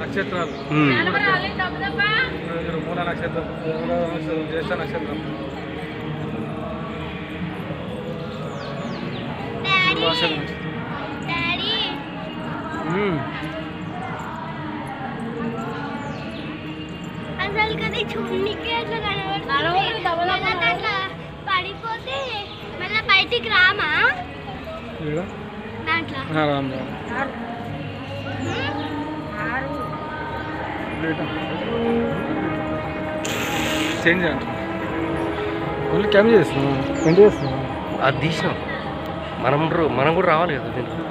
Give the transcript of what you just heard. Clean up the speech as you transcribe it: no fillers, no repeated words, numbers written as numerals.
నక్షత్రాలు మూల నక్షత్రం, జ్యేష్ఠ నక్షత్రం, అసలు కదా చూడనికి అట్లా కనబడుతుంది, పడిపోతే మళ్ళీ బయటికి రామా దాంట్లో చేంజ్ అంట ఓన్లీ క్యామ్ చేస్తున్నాం, 20 చేస్తున్నాం. అది తీసినాం, మనం కూడా రావాలి కదా దీంట్లో.